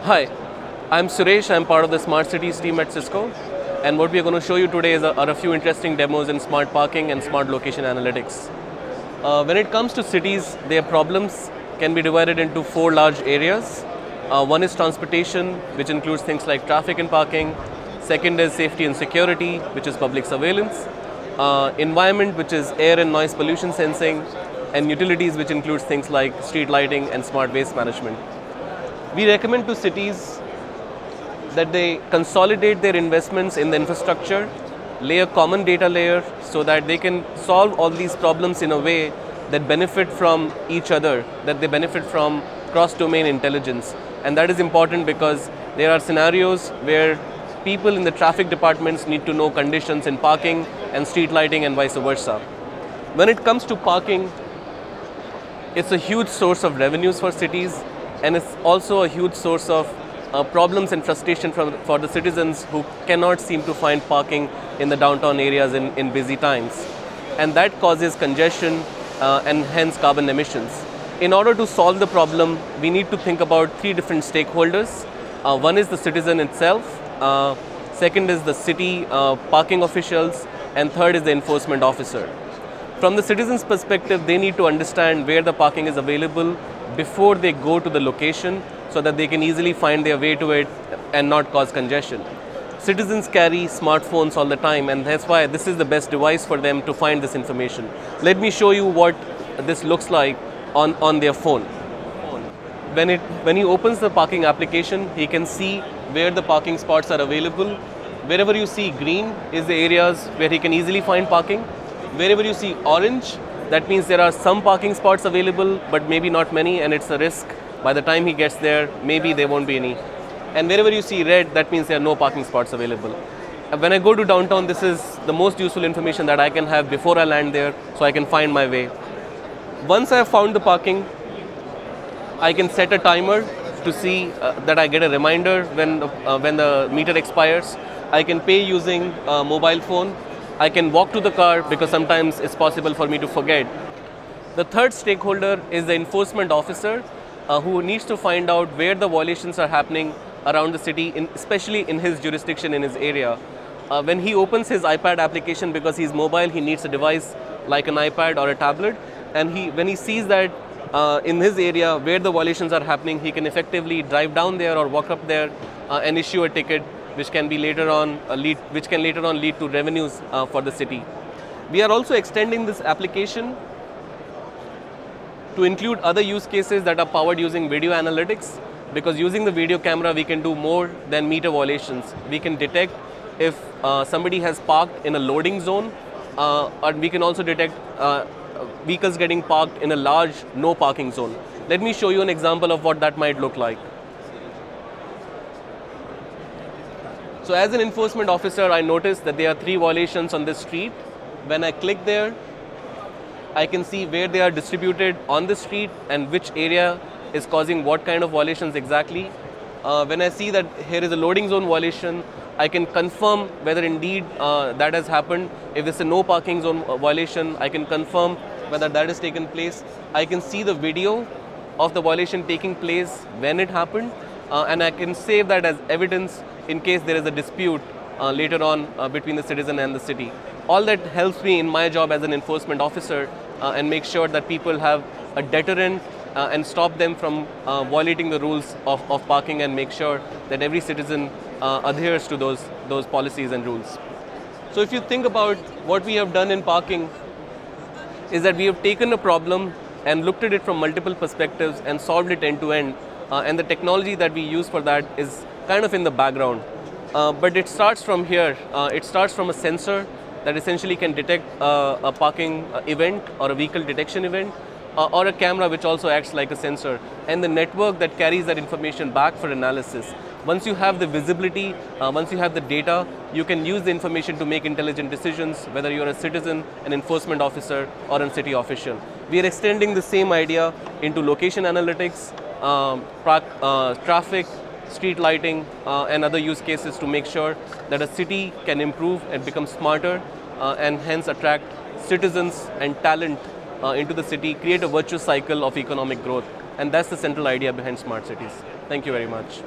Hi, I'm Suresh. I'm part of the Smart Cities team at Cisco. And what we're going to show you today are a few interesting demos in smart parking and smart location analytics. When it comes to cities, their problems can be divided into four large areas. One is transportation, which includes things like traffic and parking. Second is safety and security, which is public surveillance. Environment, which is air and noise pollution sensing. And utilities, which includes things like street lighting and smart waste management. We recommend to cities that they consolidate their investments in the infrastructure, lay a common data layer so that they can solve all these problems in a way that benefit from each other, that they benefit from cross-domain intelligence. And that is important because there are scenarios where people in the traffic departments need to know conditions in parking and street lighting and vice versa. When it comes to parking, it's a huge source of revenues for cities, and it's also a huge source of problems and frustration for the citizens who cannot seem to find parking in the downtown areas in busy times. And that causes congestion and hence carbon emissions. In order to solve the problem, we need to think about three different stakeholders. One is the citizen itself, second is the city parking officials, and third is the enforcement officer. From the citizen's perspective, they need to understand where the parking is available before they go to the location so that they can easily find their way to it and not cause congestion. Citizens carry smartphones all the time, and that's why this is the best device for them to find this information. Let me show you what this looks like on their phone. When he opens the parking application, he can see where the parking spots are available. Wherever you see green is the areas where he can easily find parking. Wherever you see orange, that means there are some parking spots available, but maybe not many, and it's a risk. By the time he gets there, maybe there won't be any. And wherever you see red, that means there are no parking spots available. When I go to downtown, this is the most useful information that I can have before I land there, so I can find my way. Once I have found the parking, I can set a timer to see that I get a reminder when the meter expires. I can pay using a mobile phone. I can walk to the car because sometimes it's possible for me to forget. The third stakeholder is the enforcement officer who needs to find out where the violations are happening around the city, especially in his jurisdiction, in his area. When he opens his iPad application, because he's mobile, he needs a device like an iPad or a tablet. And when he sees that in his area where the violations are happening, he can effectively drive down there or walk up there and issue a ticket, which can later on lead to revenues for the city. We are also extending this application to include other use cases that are powered using video analytics, because using the video camera we can do more than meter violations. We can detect if somebody has parked in a loading zone, and we can also detect vehicles getting parked in a large no parking zone. Let me show you an example of what that might look like. So as an enforcement officer, I noticed that there are 3 violations on this street. When I click there, I can see where they are distributed on the street and which area is causing what kind of violations exactly. When I see that here is a loading zone violation, I can confirm whether indeed that has happened. If it's a no parking zone violation, I can confirm whether that has taken place. I can see the video of the violation taking place when it happened, and I can save that as evidence in case there is a dispute later on between the citizen and the city. All that helps me in my job as an enforcement officer and make sure that people have a deterrent and stop them from violating the rules of parking, and make sure that every citizen adheres to those policies and rules. So if you think about what we have done in parking, is that we have taken a problem and looked at it from multiple perspectives and solved it end to end, and the technology that we use for that is kind of in the background. But it starts from here. It starts from a sensor that essentially can detect a parking event or a vehicle detection event, or a camera which also acts like a sensor, and the network that carries that information back for analysis. Once you have the visibility, once you have the data, you can use the information to make intelligent decisions, whether you're a citizen, an enforcement officer, or a city official. We are extending the same idea into location analytics, traffic, street lighting, and other use cases to make sure that a city can improve and become smarter, and hence attract citizens and talent into the city, create a virtuous cycle of economic growth. And that's the central idea behind smart cities. Thank you very much.